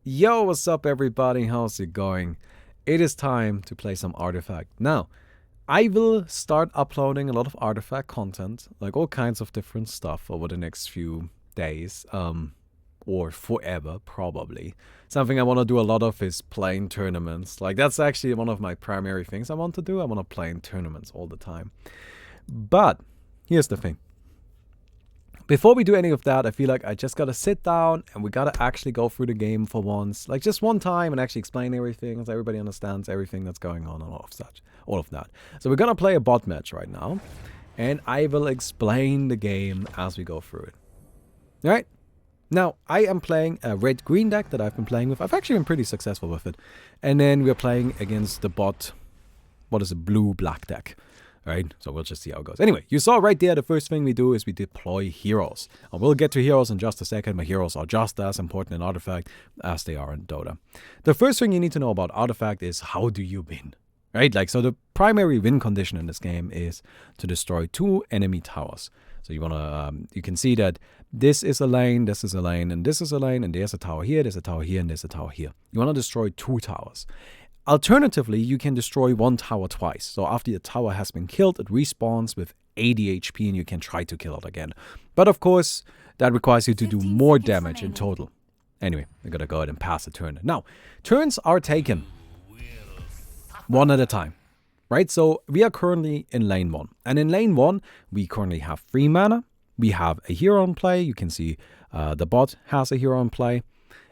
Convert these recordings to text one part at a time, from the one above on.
Yo, what's up everybody? How's it going? It is time to play some Artifact. Now, I will start uploading a lot of Artifact content, like all kinds of different stuff over the next few days, or forever, probably. Something I want to do a lot of is playing tournaments. Like, that's actually one of my primary things I want to do. I want to play in tournaments all the time. But, here's the thing. Before we do any of that, I feel like I just gotta sit down and we gotta actually go through the game for once. Like, just one time and actually explain everything so everybody understands everything that's going on and all of that. So we're gonna play a bot match right now. And I will explain the game as we go through it. Alright? Now, I am playing a red-green deck that I've been playing with. I've actually been pretty successful with it. And then we're playing against the bot, what is a blue-black deck. Right, so we'll just see how it goes. Anyway, you saw right there, the first thing we do is we deploy heroes. And we'll get to heroes in just a second. My heroes are just as important in Artifact as they are in Dota. The first thing you need to know about Artifact is how do you win? Right, like, so the primary win condition in this game is to destroy 2 enemy towers. So you wanna, you can see that this is a lane, this is a lane, and this is a lane, and there's a tower here, there's a tower here, and there's a tower here. You wanna destroy 2 towers. Alternatively, you can destroy 1 tower twice. So after the tower has been killed, it respawns with 80 HP and you can try to kill it again. But of course, that requires you to do more damage in total. Anyway, we're gonna go ahead and pass the turn. Now, turns are taken one at a time. Right, so we are currently in lane 1. And in lane 1, we currently have 3 mana. We have a hero in play. You can see the bot has a hero in play.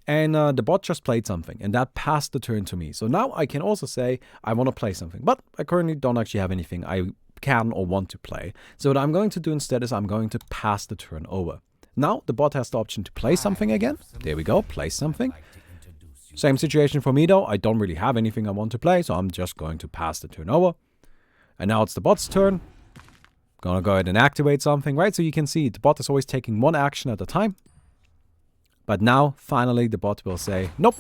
And the bot just played something, and that passed the turn to me. So now I can also say I want to play something, but I currently don't actually have anything I can or want to play. So what I'm going to do instead is I'm going to pass the turn over. Now the bot has the option to play something again. There we go, play something. Same situation for me though. I don't really have anything I want to play, so I'm just going to pass the turn over. And now it's the bot's turn. Gonna go ahead and activate something, right? So you can see the bot is always taking one action at a time. But now, finally, the bot will say, nope,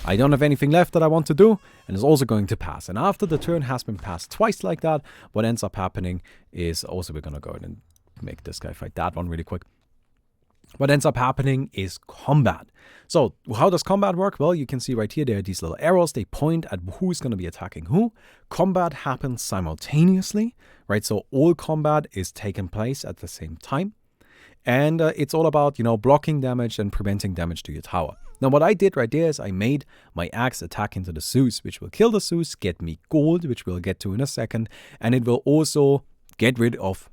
I don't have anything left that I want to do, and is also going to pass. And after the turn has been passed twice like that, what ends up happening is, also we're going to go ahead and make this guy fight that one really quick. What ends up happening is combat. So, how does combat work? Well, you can see right here, there are these little arrows. They point at who's going to be attacking who. Combat happens simultaneously, right? So, all combat is taking place at the same time. And it's all about, blocking damage and preventing damage to your tower. Now, what I did right there is I made my axe attack into the Zeus, which will kill the Zeus, get me gold, which we'll get to in a second. And it will also get rid of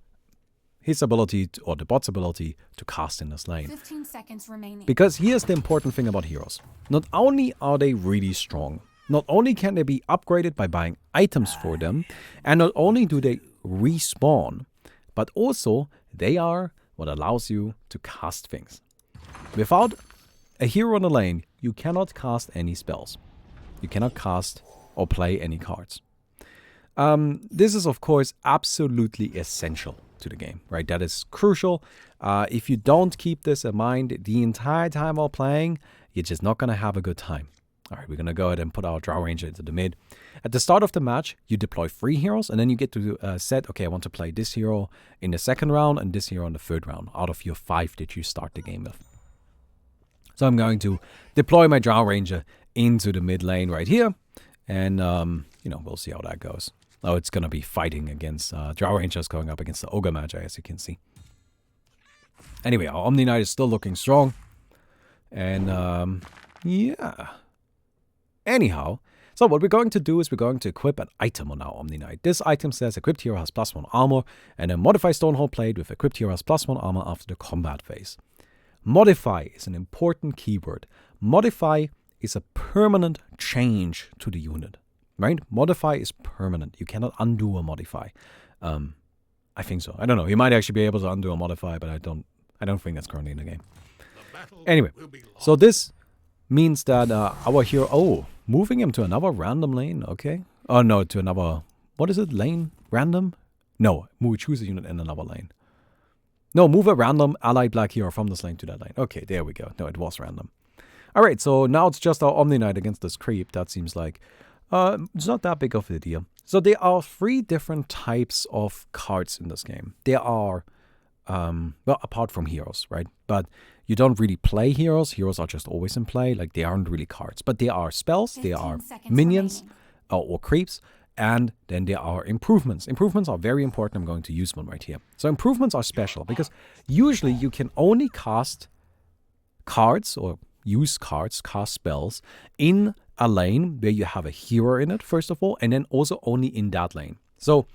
his ability, or the bot's ability, to cast in this lane. 15 seconds remaining. Because here's the important thing about heroes. Not only are they really strong, not only can they be upgraded by buying items for them, and not only do they respawn, but also they are what allows you to cast things. Without a hero in the lane, you cannot cast any spells. You cannot cast or play any cards. This is, of course, absolutely essential to the game, right? That is crucial. If you don't keep this in mind the entire time while playing, you're just not going to have a good time. All right, we're going to go ahead and put our Drow Ranger into the mid. At the start of the match, you deploy 3 heroes, and then you get to set, okay, I want to play this hero in the second round and this hero in the third round, out of your 5 that you start the game with. So I'm going to deploy my Drow Ranger into the mid lane right here, and, we'll see how that goes. Oh, it's going to be fighting against, Drow Rangers going up against the Ogre Magi, as you can see. Anyway, our Omni Knight is still looking strong, and, yeah. Anyhow, so what we're going to do is we're going to equip an item on our Omni Knight. This item says equipped hero has +1 armor, and then modify Stonehold Blade with equipped hero has +1 armor after the combat phase. Modify is an important keyword. Modify is a permanent change to the unit, right? Modify is permanent. You cannot undo a modify. I think so. I don't know. You might actually be able to undo a modify, but I don't think that's currently in the game. Anyway, so this means that our hero, moving him to another random lane, okay. Oh no, to another, what is it, lane? Random? No, choose a unit in another lane. No, move a random allied black hero from this lane to that lane. Okay, there we go. No, it was random. Alright, so now it's just our Omni Knight against this creep. That seems like, it's not that big of a deal. So there are 3 different types of cards in this game. There are, well, apart from heroes, right? But you don't really play heroes. Heroes are just always in play. Like, they aren't really cards. But they are spells, they are minions or creeps, and then there are improvements. Improvements are very important. I'm going to use one right here. So improvements are special because usually you can only cast cards or use cards, cast spells in a lane where you have a hero in it, first of all, and then also only in that lane. So,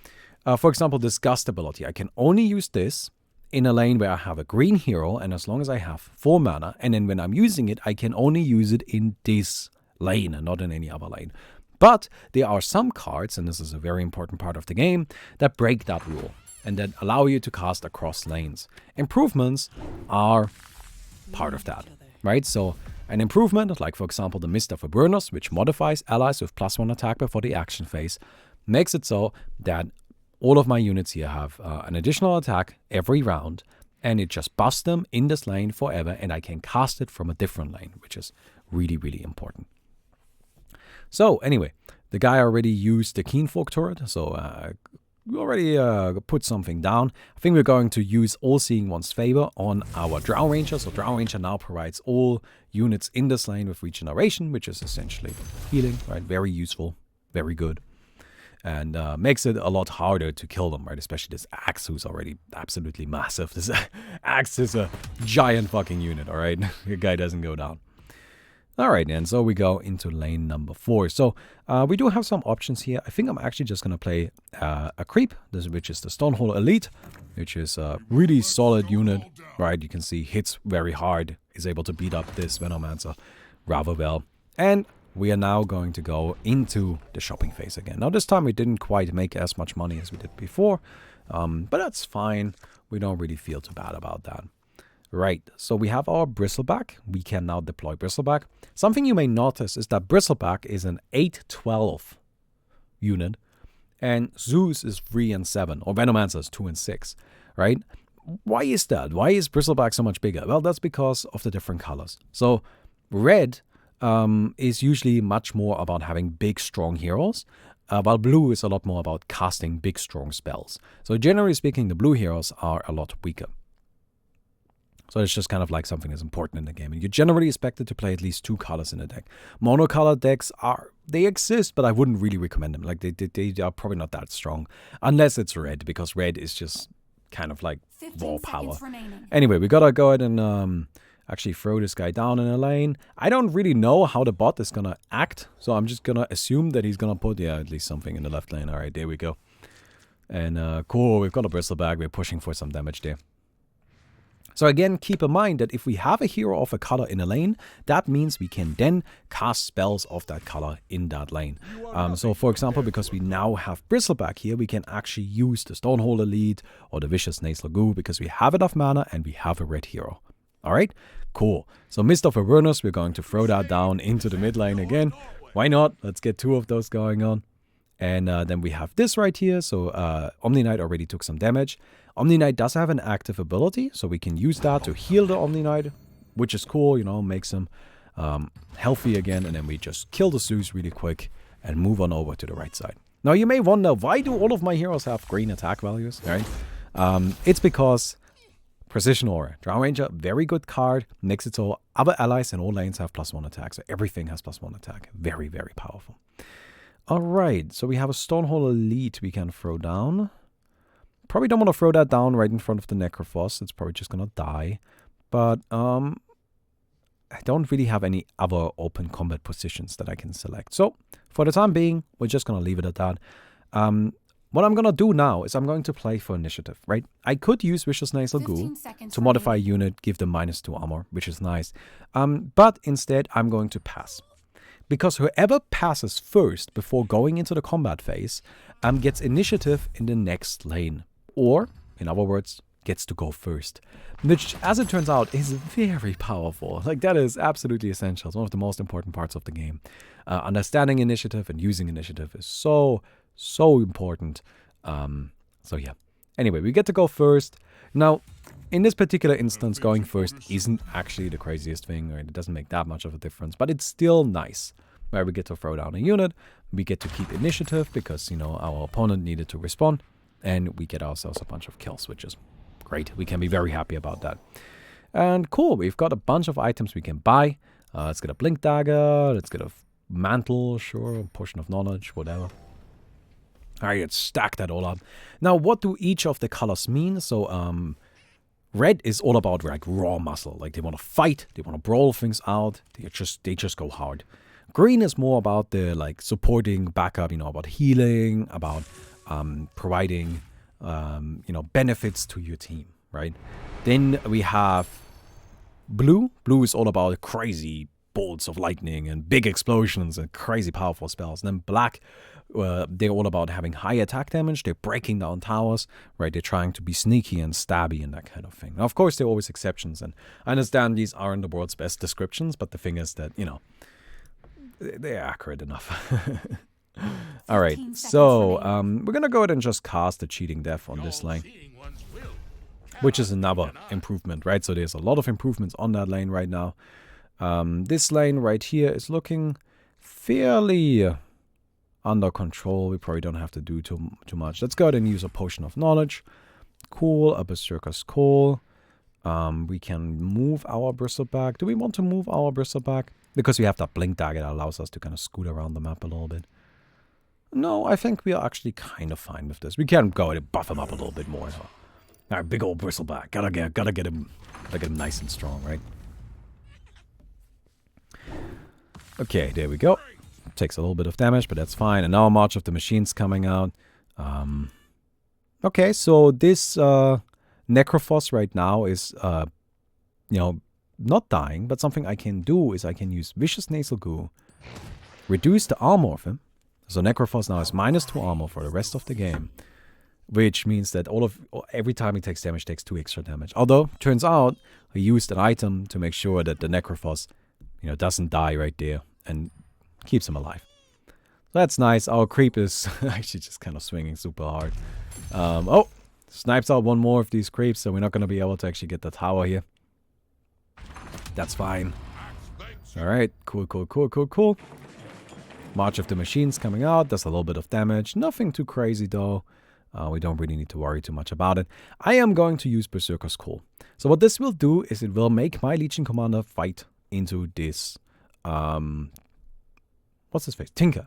for example, this Gust ability, I can only use this in a lane where I have a green hero, and as long as I have 4 mana, and then when I'm using it, I can only use it in this lane and not in any other lane. But there are some cards, and this is a very important part of the game, that break that rule and that allow you to cast across lanes. Improvements are part of that, right? So an improvement, like for example the Mist of Avernus, which modifies allies with +1 attack before the action phase, makes it so that all of my units here have an additional attack every round, and it just buffs them in this lane forever, and I can cast it from a different lane, which is really, really important. So anyway, the guy already used the Keenfolk turret, so we already put something down. I think we're going to use All-Seeing One's Favor on our Drow Ranger. So Drow Ranger now provides all units in this lane with regeneration, which is essentially healing, right? Very useful, very good. And makes it a lot harder to kill them, right? Especially this Axe, who's already absolutely massive. This Axe is a giant fucking unit, all right? The guy doesn't go down. All right, then, so we go into lane number 4. So we do have some options here. I think I'm actually just going to play a creep, which is the Stoneholder Elite, which is a really solid unit, right? You can see hits very hard, is able to beat up this Venomancer rather well. And we are now going to go into the shopping phase again. Now, this time we didn't quite make as much money as we did before, but that's fine. We don't really feel too bad about that. Right, so we have our Bristleback. We can now deploy Bristleback. Something you may notice is that Bristleback is an 8-12 unit, and Zeus is 3 and 7, or Venomancer is 2 and 6, right? Why is that? Why is Bristleback so much bigger? Well, that's because of the different colors. So red is usually much more about having big, strong heroes, while blue is a lot more about casting big, strong spells. So generally speaking, the blue heroes are a lot weaker. So it's just kind of like something that's important in the game. And you're generally expected to play at least 2 colors in a deck. Monocolored decks they exist, but I wouldn't really recommend them. Like they are probably not that strong. Unless it's red, because red is just kind of like raw power. Anyway, we gotta go ahead and actually throw this guy down in a lane. I don't really know how the bot is gonna act, so I'm just gonna assume that he's gonna put, at least something in the left lane. All right, there we go. And cool, we've got a Bristleback. We're pushing for some damage there. So again, keep in mind that if we have a hero of a color in a lane, that means we can then cast spells of that color in that lane. So for example, because we now have Bristleback here, we can actually use the Stoneholder Elite or the Vicious Nasal Goo because we have enough mana and we have a red hero. All right, cool. So Mist of Avernus, we're going to throw that down into the mid lane again. Why not? Let's get 2 of those going on. And then we have this right here. So Omni Knight already took some damage. Omni Knight does have an active ability, so we can use that to heal the Omni Knight, which is cool, makes him healthy again. And then we just kill the Zeus really quick and move on over to the right side. Now, you may wonder, why do all of my heroes have green attack values, right? It's because Precision Aura. Drow Ranger, very good card, makes it so other allies in all lanes have +1 attack, so everything has +1 attack. Very, very powerful. Alright, so we have a Stoneholder Elite we can throw down. Probably don't want to throw that down right in front of the Necrophos. It's probably just gonna die. But I don't really have any other open combat positions that I can select. So for the time being, we're just gonna leave it at that. What I'm gonna do now is I'm going to play for initiative, right? I could use Vicious Nasal Goo to modify a unit, give them -2 armor, which is nice. But instead, I'm going to pass. Because whoever passes first before going into the combat phase gets initiative in the next lane. Or, in other words, gets to go first. Which, as it turns out, is very powerful. Like, that is absolutely essential. It's one of the most important parts of the game. Understanding initiative and using initiative is so important. So yeah. Anyway, we get to go first. Now, in this particular instance, going first isn't actually the craziest thing, right? It doesn't make that much of a difference, but it's still nice. Where we get to throw down a unit, we get to keep initiative because, our opponent needed to respond, and we get ourselves a bunch of kills, which is great. We can be very happy about that. And cool, we've got a bunch of items we can buy. Let's get a blink dagger, let's get a mantle, sure, potion of knowledge, whatever. Alright, let's stack that all up. Now, what do each of the colors mean? So, red is all about like raw muscle. Like they want to fight, they want to brawl things out, they just go hard. Green is more about the like supporting backup, about healing, about providing benefits to your team, right? Then we have blue. Blue is all about crazy bolts of lightning and big explosions and crazy powerful spells. And then black, they're all about having high attack damage. They're breaking down towers, right? They're trying to be sneaky and stabby and that kind of thing. Now, of course, there are always exceptions. And I understand these aren't the world's best descriptions, but the thing is that, they're accurate enough. All right, so we're going to go ahead and just cast a Cheating Death on this lane, which is another improvement, right? So there's a lot of improvements on that lane right now. This lane right here is looking fairly under control. We probably don't have to do too much. Let's go ahead and use a Potion of Knowledge. Cool, a Berserker's Call. We can move our Bristleback. Do we want to move our Bristleback? Because we have that Blink Dagger that allows us to kind of scoot around the map a little bit. No, I think we are actually kind of fine with this. We can go ahead and buff him up a little bit more. Alright, big old Bristleback. Gotta get him nice and strong, right? Okay, there we go. Takes a little bit of damage, but that's fine. And now March of the Machines coming out. Okay, so this Necrophos right now is, not dying, but something I can do is I can use Vicious Nasal Goo, reduce the armor of him. So Necrophos now has -2 armor for the rest of the game, which means that every time he takes damage, takes 2 extra damage. Although, turns out, I used an item to make sure that the Necrophos, doesn't die right there and keeps him alive. That's nice. Our creep is actually just kind of swinging super hard. Snipes out one more of these creeps, so we're not going to be able to actually get the tower here. That's fine. Alright, cool. March of the Machines coming out, does a little bit of damage. Nothing too crazy though. We don't really need to worry too much about it. I am going to use Berserker's Call. So what this will do is it will make my Legion Commander fight into this... what's his face? Tinker.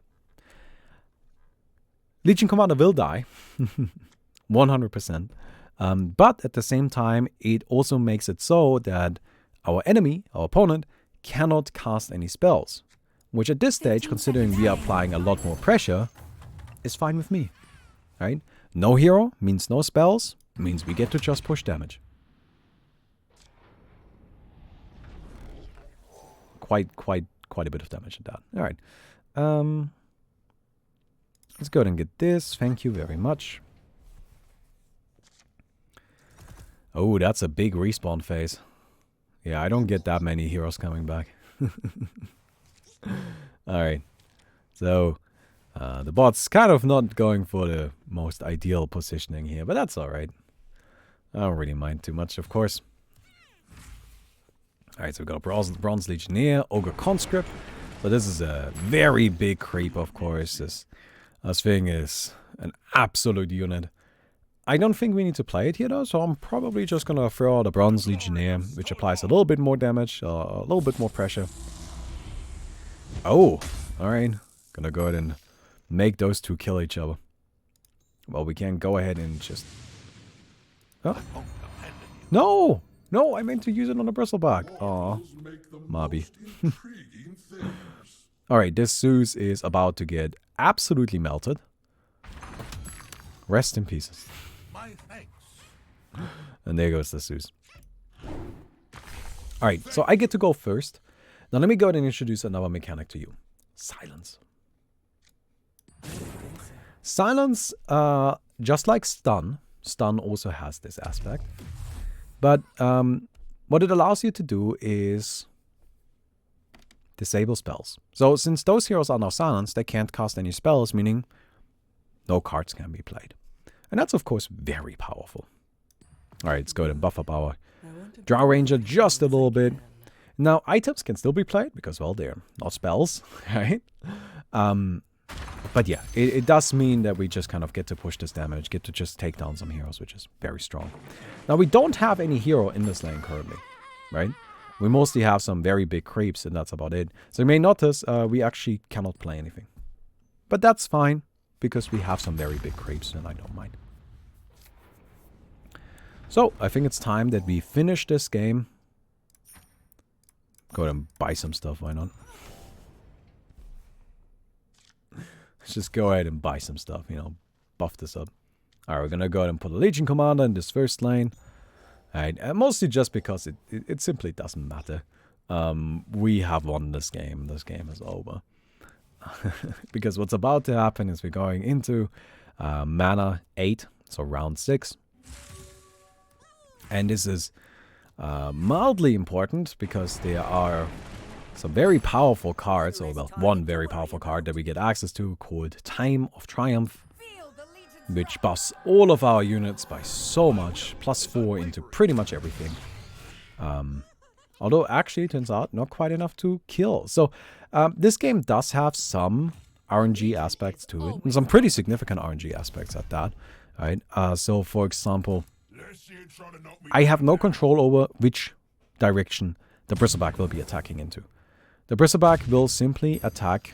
Legion Commander will die. 100%. But at the same time, it also makes it so that our enemy, our opponent, cannot cast any spells. Which at this stage, considering we are applying a lot more pressure, is fine with me. Right? No hero means no spells, means we get to just push damage. Quite a bit of damage at that. Alright. Let's go ahead and get this. Thank you very much. Oh, that's a big respawn phase. Yeah, I don't get that many heroes coming back. Alright. So, the bot's kind of not going for the most ideal positioning here, but that's alright. I don't really mind too much, of course. Alright, so we've got a Bronze Legionnaire, Ogre Conscript. So this is a very big creep, of course. This thing is an absolute unit. I don't think we need to play it here though, so I'm probably just gonna throw out a Bronze Legionnaire, which applies a little bit more damage, a little bit more pressure. Oh, alright. Gonna go ahead and make those two kill each other. Well, we can go ahead and just... Huh? No! No, I meant to use it on the Bristleback. Aw, Mobby. Alright, this Zeus is about to get absolutely melted. Rest in pieces. And there goes the Zeus. Alright, so I get to go first. Now let me go ahead and introduce another mechanic to you. Silence. Silence, just like stun also has this aspect. But what it allows you to do is disable spells. So since those heroes are now silenced, they can't cast any spells, meaning no cards can be played. And that's of course very powerful. Alright, let's go ahead and buff up our Drow Ranger just a little bit. Now, items can still be played because, well, they're not spells, right? But yeah, it does mean that we just kind of get to push this damage, get to just take down some heroes, which is very strong. Now, we don't have any hero in this lane currently. right? We mostly have some very big creeps, and that's about it. So you may notice we actually cannot play anything. But that's fine, because we have some very big creeps, and I don't mind. So, I think it's time that we finish this game. Go ahead and buy some stuff, why not? Let's just go ahead and buy some stuff, you know, buff this up. Alright, we're gonna go ahead and put a Legion Commander in this first lane. Alright, mostly just because it simply doesn't matter. We have won this game. This game is over. Because what's about to happen is we're going into mana 8, so round 6. And this is mildly important because there are some very powerful cards, or well, one very powerful card that we get access to called Time of Triumph, which buffs all of our units by so much, +4 into pretty much everything. Although actually it turns out not quite enough to kill. So this game does have some RNG aspects to it, and some pretty significant RNG aspects at that. Right? So for example, I have no control over which direction the Bristleback will be attacking into. The Bristleback will simply attack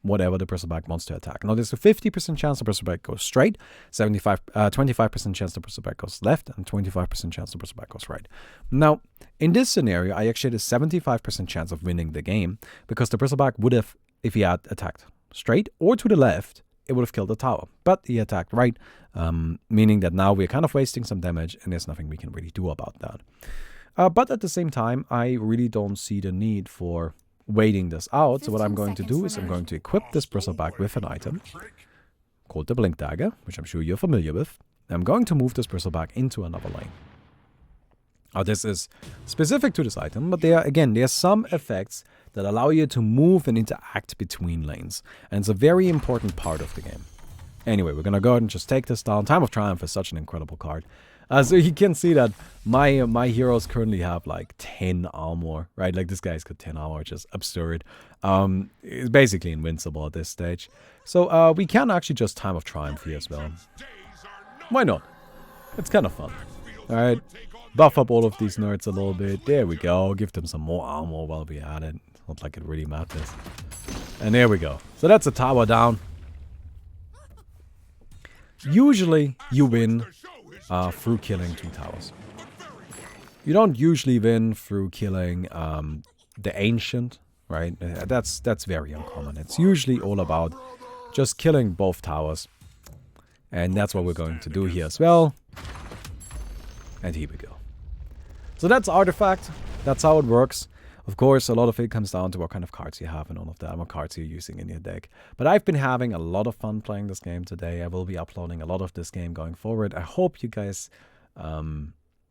whatever the Bristleback wants to attack. Now there's a 50% chance the Bristleback goes straight, 25% chance the Bristleback goes left, and 25% chance the Bristleback goes right. Now, in this scenario, I actually had a 75% chance of winning the game, because the Bristleback would have, if he had attacked straight or to the left, it would have killed the tower. But he attacked right, meaning that now we're kind of wasting some damage, and there's nothing we can really do about that. But at the same time, I really don't see the need for waiting this out. So what I'm going to do is I'm going to equip this Bristleback with an item called the Blink Dagger, which I'm sure you're familiar with. I'm going to move this Bristleback into another lane. Now this is specific to this item, but there are some effects that allow you to move and interact between lanes. And it's a very important part of the game. Anyway, we're going to go ahead and just take this down. Time of Triumph is such an incredible card. So you can see that my heroes currently have like 10 armor, right? Like this guy's got 10 armor, which is absurd. It's basically invincible at this stage. So we can actually just Time of Triumph here as well. Why not? It's kind of fun. Alright, buff up all of these nerds a little bit. There we go. Give them some more armor while we're at it. It's not like it really matters. And there we go. So that's a tower down. Usually you win through killing 2 towers. You don't usually win through killing the Ancient, right? That's very uncommon. It's usually all about just killing both towers. And that's what we're going to do here as well. And here we go. So that's Artifact. That's how it works. Of course, a lot of it comes down to what kind of cards you have and all of that, what cards you're using in your deck. But I've been having a lot of fun playing this game today. I will be uploading a lot of this game going forward. I hope you guys,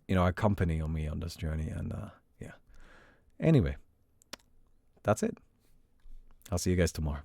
accompany me on this journey. And yeah. Anyway, that's it. I'll see you guys tomorrow.